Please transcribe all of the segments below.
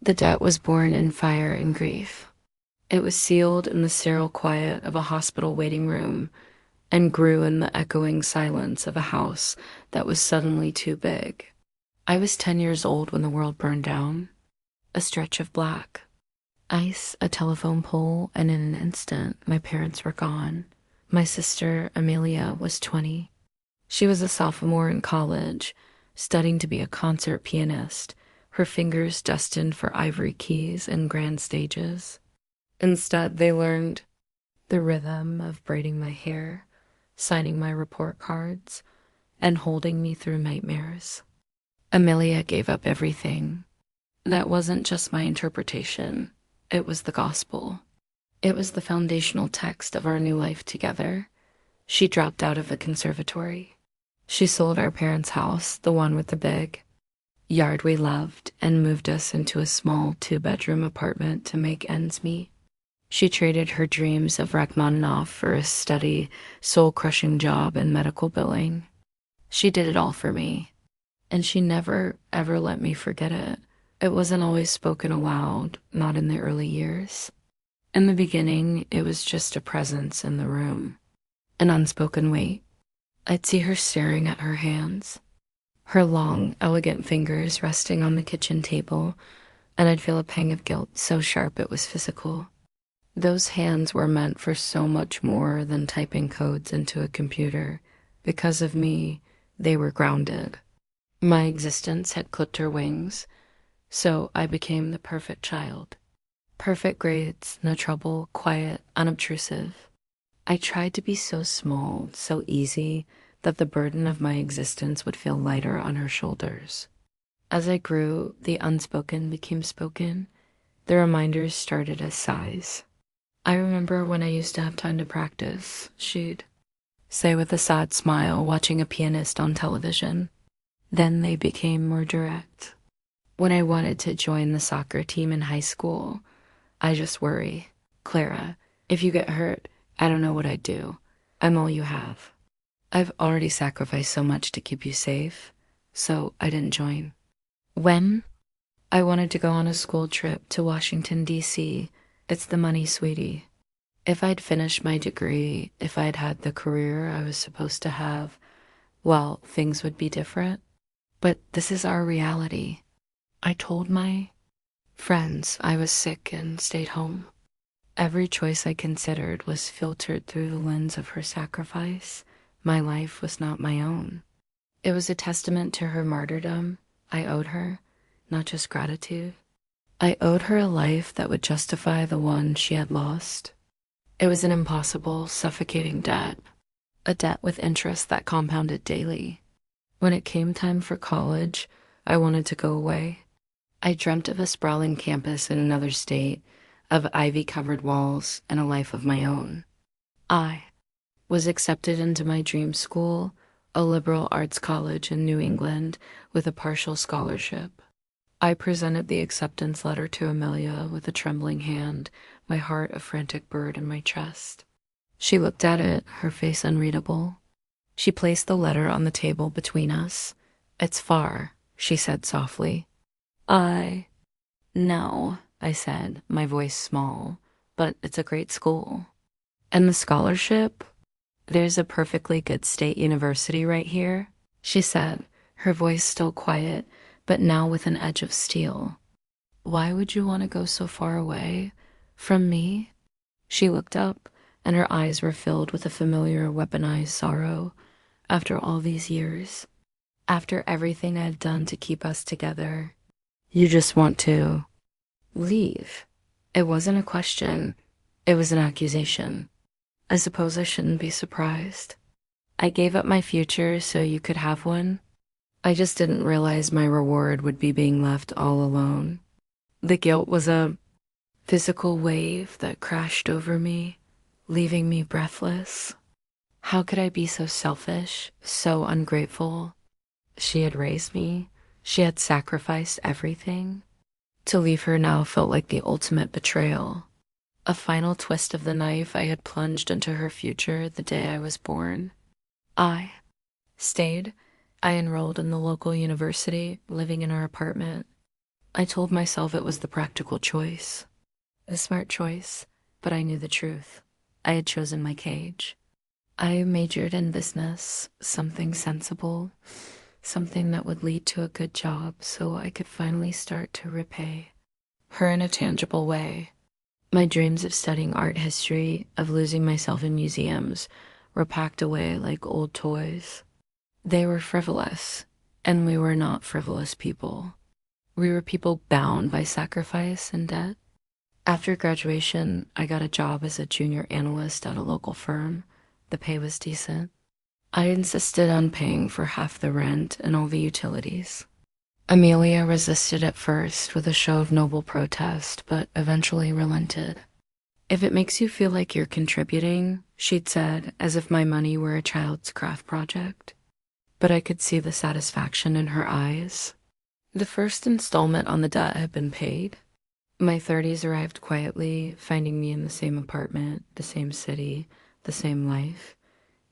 The debt was born in fire and grief. It was sealed in the sterile quiet of a hospital waiting room and grew in the echoing silence of a house that was suddenly too big. I was 10 years old when the world burned down. A stretch of black. Ice, a telephone pole, and in an instant, my parents were gone. My sister, Amelia, was 20. She was a sophomore in college, studying to be a concert pianist, her fingers destined for ivory keys and grand stages. Instead, they learned the rhythm of braiding my hair, signing my report cards, and holding me through nightmares. Amelia gave up everything. That wasn't just my interpretation, it was the gospel. It was the foundational text of our new life together. She dropped out of the conservatory. She sold our parents' house, the one with the big yard we loved, and moved us into a small 2-bedroom apartment to make ends meet. She traded her dreams of Rachmaninoff for a steady, soul-crushing job in medical billing. She did it all for me, and she never, ever let me forget it. It wasn't always spoken aloud, not in the early years. In the beginning, it was just a presence in the room, an unspoken weight. I'd see her staring at her hands, her long, elegant fingers resting on the kitchen table, and I'd feel a pang of guilt so sharp it was physical. Those hands were meant for so much more than typing codes into a computer. Because of me, they were grounded. My existence had clipped her wings, so I became the perfect child. Perfect grades, no trouble, quiet, unobtrusive. I tried to be so small, so easy, that the burden of my existence would feel lighter on her shoulders. As I grew, the unspoken became spoken. The reminders started as sighs. I remember when I used to have time to practice, she'd say with a sad smile, watching a pianist on television. Then they became more direct. When I wanted to join the soccer team in high school, I just worry. Clara, if you get hurt, I don't know what I'd do. I'm all you have. I've already sacrificed so much to keep you safe, so I didn't join. When? I wanted to go on a school trip to Washington, D.C. It's the money, sweetie. If I'd finished my degree, if I'd had the career I was supposed to have, well, things would be different. But this is our reality. I told my friends I was sick and stayed home. Every choice I considered was filtered through the lens of her sacrifice. My life was not my own. It was a testament to her martyrdom. I owed her, not just gratitude. I owed her a life that would justify the one she had lost. It was an impossible, suffocating debt, a debt with interest that compounded daily. When it came time for college, I wanted to go away. I dreamt of a sprawling campus in another state, of ivy-covered walls and a life of my own. I was accepted into my dream school, a liberal arts college in New England with a partial scholarship. I presented the acceptance letter to Amelia with a trembling hand, my heart a frantic bird in my chest. She looked at it, her face unreadable. She placed the letter on the table between us. It's far, she said softly. No, I said, my voice small, but it's a great school. And the scholarship? There's a perfectly good state university right here, she said, her voice still quiet, but now with an edge of steel. Why would you want to go so far away from me? She looked up, and her eyes were filled with a familiar weaponized sorrow. After all these years, after everything I had done to keep us together, you just want to leave. It wasn't a question, it was an accusation. I suppose I shouldn't be surprised. I gave up my future so you could have one. I just didn't realize my reward would be being left all alone. The guilt was a physical wave that crashed over me, leaving me breathless. How could I be so selfish, so ungrateful? She had raised me. She had sacrificed everything. To leave her now felt like the ultimate betrayal. A final twist of the knife I had plunged into her future the day I was born. I stayed. I enrolled in the local university, living in our apartment. I told myself it was the practical choice, a smart choice, but I knew the truth. I had chosen my cage. I majored in business, something sensible, something that would lead to a good job so I could finally start to repay her in a tangible way. My dreams of studying art history, of losing myself in museums, were packed away like old toys. They were frivolous, and we were not frivolous people. We were people bound by sacrifice and debt. After graduation, I got a job as a junior analyst at a local firm. The pay was decent. I insisted on paying for half the rent and all the utilities. Amelia resisted at first with a show of noble protest, but eventually relented. "If it makes you feel like you're contributing," she'd said, as if my money were a child's craft project. But I could see the satisfaction in her eyes. The first installment on the debt had been paid. My 30s arrived quietly, finding me in the same apartment, the same city, the same life.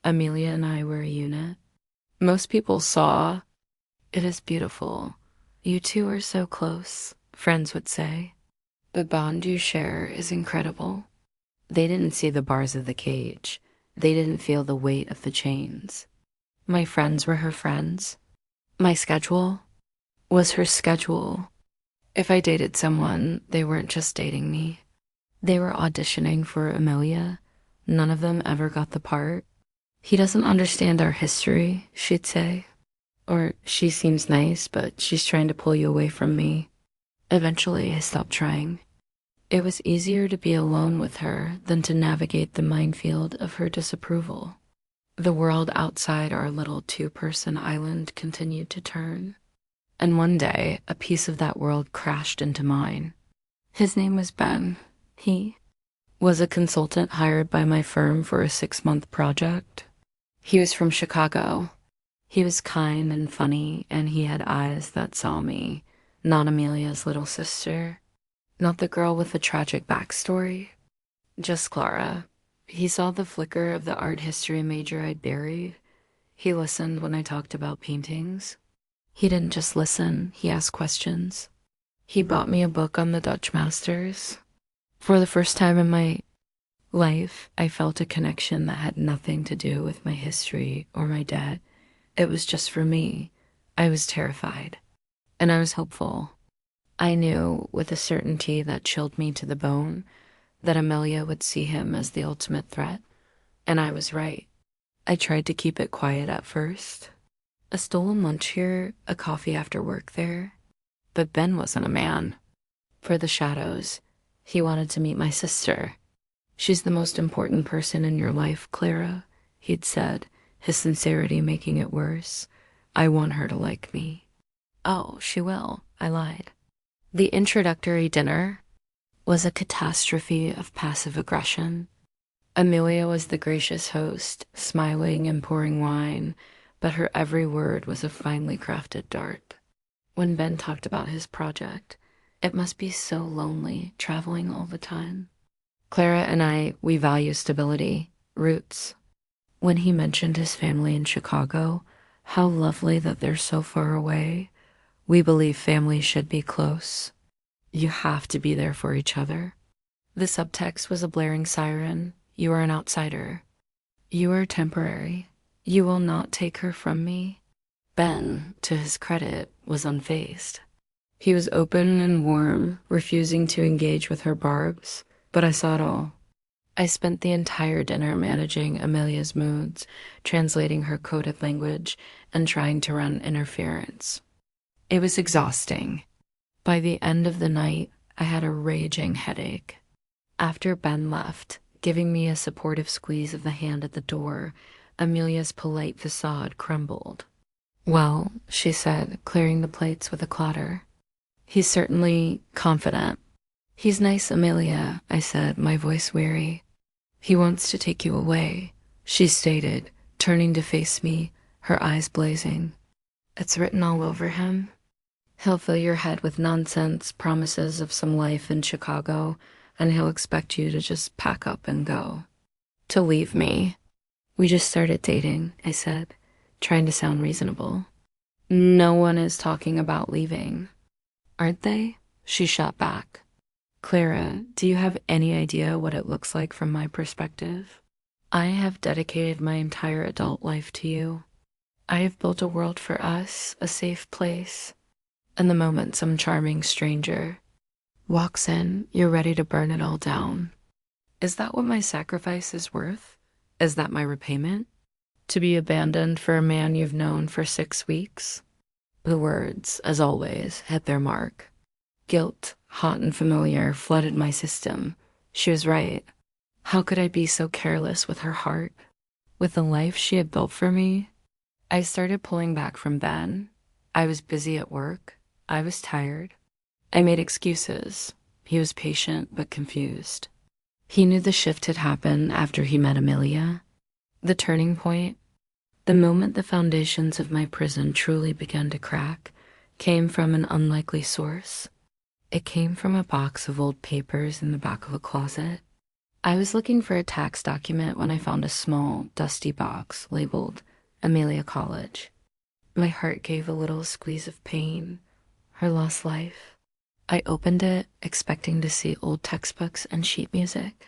Amelia and I were a unit. Most people saw, "It is beautiful. You two are so close," friends would say. "The bond you share is incredible." They didn't see the bars of the cage. They didn't feel the weight of the chains. My friends were her friends. My schedule was her schedule. If I dated someone, they weren't just dating me. They were auditioning for Amelia. None of them ever got the part. "He doesn't understand our history," she'd say. Or, "She seems nice, but she's trying to pull you away from me." Eventually, I stopped trying. It was easier to be alone with her than to navigate the minefield of her disapproval. The world outside our little two-person island continued to turn. And one day, a piece of that world crashed into mine. His name was Ben. He was a consultant hired by my firm for a 6-month project. He was from Chicago. He was kind and funny, and he had eyes that saw me, not Amelia's little sister, not the girl with the tragic backstory, just Clara. He saw the flicker of the art history major I'd buried. He listened when I talked about paintings. He didn't just listen, he asked questions. He bought me a book on the Dutch masters. For the first time in my life, I felt a connection that had nothing to do with my history or my debt. It was just for me. I was terrified, and I was hopeful. I knew, with a certainty that chilled me to the bone, that Amelia would see him as the ultimate threat, and I was right. I tried to keep it quiet at first. A stolen lunch here, a coffee after work there. But Ben wasn't a man. For the shadows, he wanted to meet my sister. "She's the most important person in your life, Clara," he'd said, his sincerity making it worse. "I want her to like me." "Oh, she will," I lied. The introductory dinner was a catastrophe of passive aggression. Amelia was the gracious host, smiling and pouring wine, but her every word was a finely crafted dart. When Ben talked about his project, "It must be so lonely traveling all the time. Clara and I, we value stability, roots." When he mentioned his family in Chicago, "How lovely that they're so far away. We believe families should be close. You have to be there for each other." The subtext was a blaring siren. "You are an outsider. You are temporary. You will not take her from me." Ben, to his credit, was unfazed. He was open and warm, refusing to engage with her barbs, but I saw it all. I spent the entire dinner managing Amelia's moods, translating her coded language, and trying to run interference. It was exhausting. By the end of the night, I had a raging headache. After Ben left, giving me a supportive squeeze of the hand at the door, Amelia's polite facade crumbled. "Well," she said, clearing the plates with a clatter, "he's certainly confident." "He's nice, Amelia," I said, my voice weary. "He wants to take you away," she stated, turning to face me, her eyes blazing. "It's written all over him. He'll fill your head with nonsense, promises of some life in Chicago, and he'll expect you to just pack up and go. To leave me." "We just started dating," I said, trying to sound reasonable. "No one is talking about leaving." Aren't they? She shot back. Clara, do you have any idea what it looks like from my perspective? I have dedicated my entire adult life to you. I have built a world for us, a safe place. And the moment some charming stranger walks in, you're ready to burn it all down. Is that what my sacrifice is worth? Is that my repayment? To be abandoned for a man you've known for 6 weeks? The words, as always, hit their mark. Guilt, hot and familiar, flooded my system. She was right. How could I be so careless with her heart? With the life she had built for me? I started pulling back from Ben. I was busy at work. I was tired. I made excuses. He was patient but confused. He knew the shift had happened after he met Amelia. The turning point, the moment the foundations of my prison truly began to crack, came from an unlikely source. It came from a box of old papers in the back of a closet. I was looking for a tax document when I found a small, dusty box labeled Amelia College. My heart gave a little squeeze of pain. Her lost life. I opened it, expecting to see old textbooks and sheet music.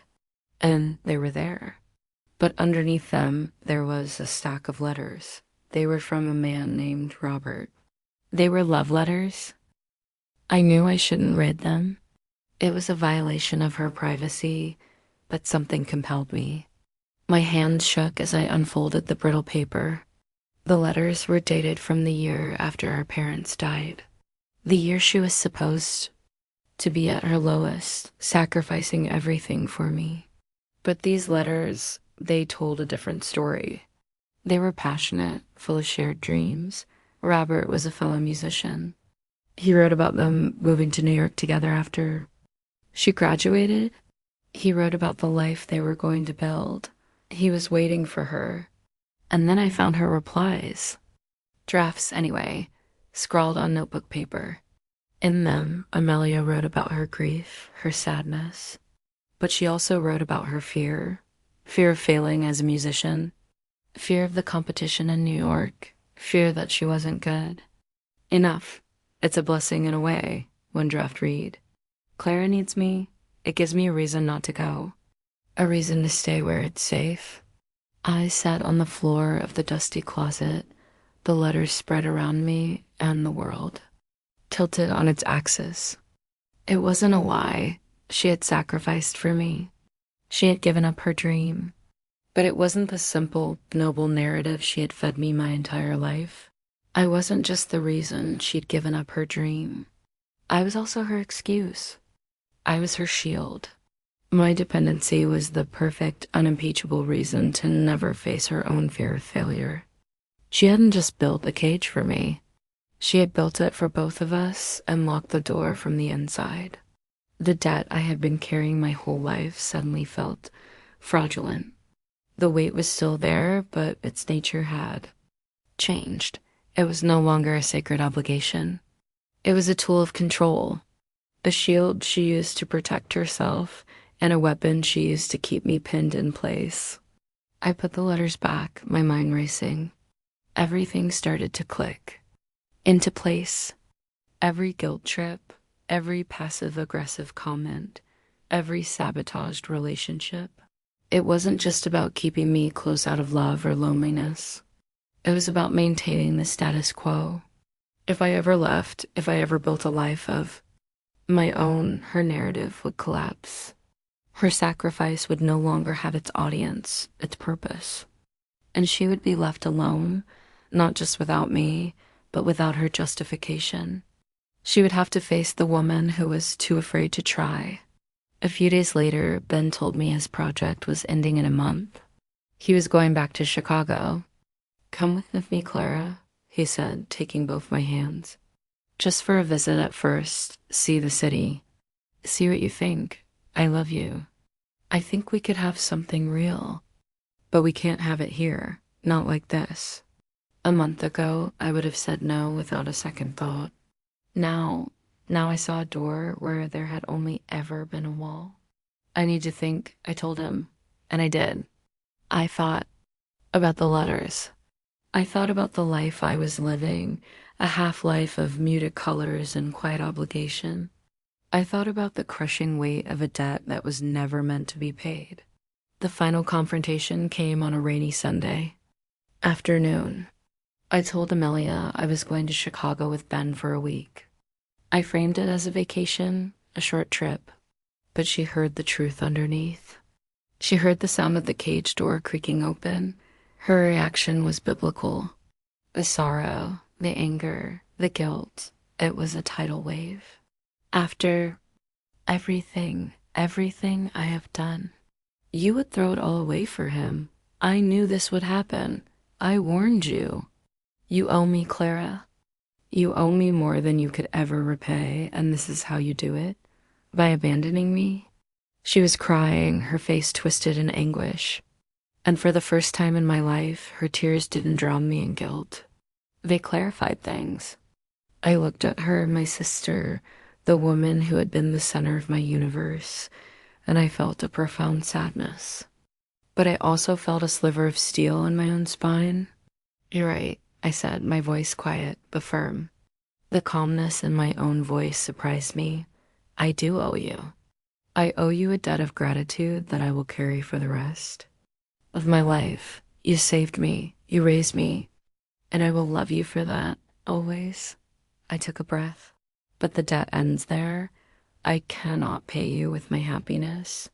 And they were there. But underneath them, there was a stack of letters. They were from a man named Robert. They were love letters. I knew I shouldn't read them. It was a violation of her privacy, but something compelled me. My hands shook as I unfolded the brittle paper. The letters were dated from the year after our parents died. The year she was supposed to be at her lowest, sacrificing everything for me. But these letters, they told a different story. They were passionate, full of shared dreams. Robert was a fellow musician. He wrote about them moving to New York together after she graduated. He wrote about the life they were going to build. He was waiting for her. And then I found her replies. Drafts, anyway, scrawled on notebook paper. In them, Amelia wrote about her grief, her sadness. But she also wrote about her fear. Fear of failing as a musician. Fear of the competition in New York. Fear that she wasn't good. Enough. It's a blessing in a way, one draft read. Clara needs me. It gives me a reason not to go. A reason to stay where it's safe. I sat on the floor of the dusty closet, the letters spread around me and the world, tilted on its axis. It wasn't a lie. She had sacrificed for me. She had given up her dream. But it wasn't the simple, noble narrative she had fed me my entire life. I wasn't just the reason she'd given up her dream. I was also her excuse. I was her shield. My dependency was the perfect, unimpeachable reason to never face her own fear of failure. She hadn't just built a cage for me. She had built it for both of us and locked the door from the inside. The debt I had been carrying my whole life suddenly felt fraudulent. The weight was still there, but its nature had changed. It was no longer a sacred obligation. It was a tool of control, a shield she used to protect herself, and a weapon she used to keep me pinned in place. I put the letters back, my mind racing. Everything started to click. Into place. Every guilt trip, every passive-aggressive comment, every sabotaged relationship. It wasn't just about keeping me close out of love or loneliness. It was about maintaining the status quo. If I ever left, if I ever built a life of my own, her narrative would collapse. Her sacrifice would no longer have its audience, its purpose. And she would be left alone, not just without me, but without her justification. She would have to face the woman who was too afraid to try. A few days later, Ben told me his project was ending in a month. He was going back to Chicago. "Come with me, Clara," he said, taking both my hands. "Just for a visit at first, see the city. See what you think. I love you. I think we could have something real. But we can't have it here, not like this." A month ago, I would have said no without a second thought. Now I saw a door where there had only ever been a wall. "I need to think," I told him, and I did. I thought about the letters. I thought about the life I was living a half-life of muted colors and quiet obligation. I thought about the crushing weight of a debt that was never meant to be paid. The final confrontation came on a rainy Sunday afternoon. I told Amelia I was going to Chicago with Ben for a week. I framed it as a vacation, a short trip, but she heard the truth underneath. She heard the sound of the cage door creaking open. Her reaction was biblical. The sorrow, the anger, the guilt. It was a tidal wave. After everything I have done, you would throw it all away for him. I knew this would happen. I warned you. You owe me, Clara. You owe me more than you could ever repay, and this is how you do it. By abandoning me. She was crying, her face twisted in anguish. And for the first time in my life, her tears didn't drown me in guilt. They clarified things. I looked at her, my sister, the woman who had been the center of my universe, and I felt a profound sadness. But I also felt a sliver of steel in my own spine. You're right, I said, my voice quiet but firm. The calmness in my own voice surprised me. I do owe you. I owe you a debt of gratitude that I will carry for the rest of my life. You saved me, you raised me, and I will love you for that, always. I took a breath. But the debt ends there. I cannot pay you with my happiness.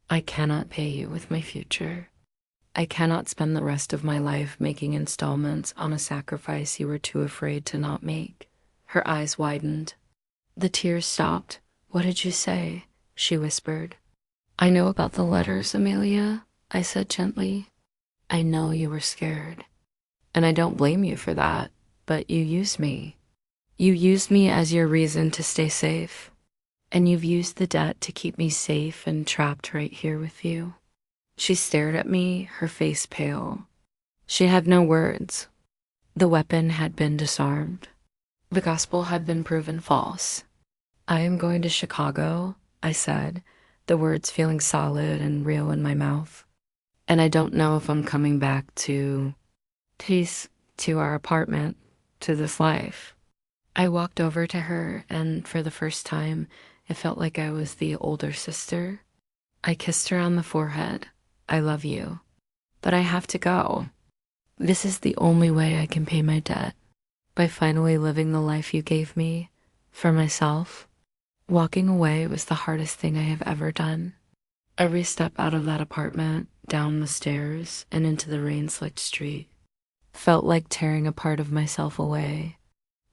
I cannot pay you with my future. I cannot spend the rest of my life making installments on a sacrifice you were too afraid to not make. Her eyes widened. The tears stopped. What did you say? She whispered. I know about the letters, Amelia, I said gently. I know you were scared. And I don't blame you for that, but you used me. You used me as your reason to stay safe. And you've used the debt to keep me safe and trapped right here with you. She stared at me, her face pale. She had no words. The weapon had been disarmed. The gospel had been proven false. I am going to Chicago, I said, the words feeling solid and real in my mouth. And I don't know if I'm coming back to our apartment, to this life. I walked over to her, and for the first time, it felt like I was the older sister. I kissed her on the forehead. I love you. But I have to go. This is the only way I can pay my debt. By finally living the life you gave me, for myself. Walking away was the hardest thing I have ever done. Every step out of that apartment, down the stairs, and into the rain-slicked street, felt like tearing a part of myself away.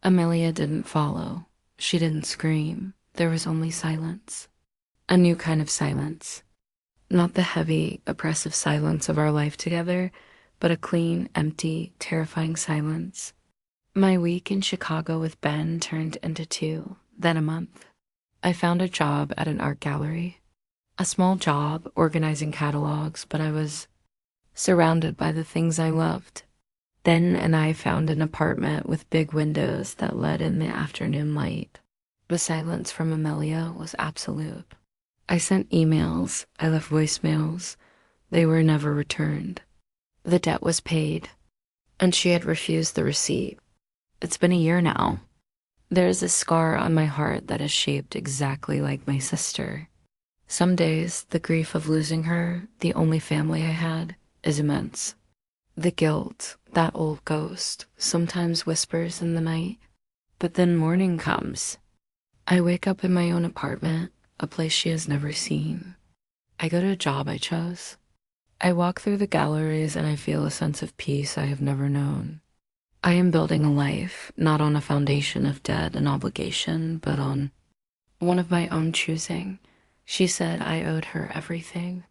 Amelia didn't follow. She didn't scream. There was only silence. A new kind of silence. Not the heavy, oppressive silence of our life together, but a clean, empty, terrifying silence. My week in Chicago with Ben turned into 2, then a month. I found a job at an art gallery. A small job organizing catalogs, but I was surrounded by the things I loved. Ben and I found an apartment with big windows that let in the afternoon light. The silence from Amelia was absolute. I sent emails, I left voicemails. They were never returned. The debt was paid, and she had refused the receipt. It's been a year now. There is a scar on my heart that is shaped exactly like my sister. Some days, the grief of losing her, the only family I had, is immense. The guilt, that old ghost, sometimes whispers in the night. But then morning comes. I wake up in my own apartment, a place she has never seen. I go to a job I chose. I walk through the galleries and I feel a sense of peace I have never known. I am building a life, not on a foundation of debt and obligation, but on one of my own choosing. She said I owed her everything.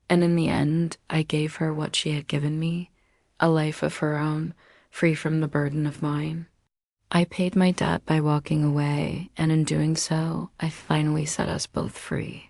And in the end, I gave her what she had given me, a life of her own, free from the burden of mine. I paid my debt by walking away, and in doing so, I finally set us both free.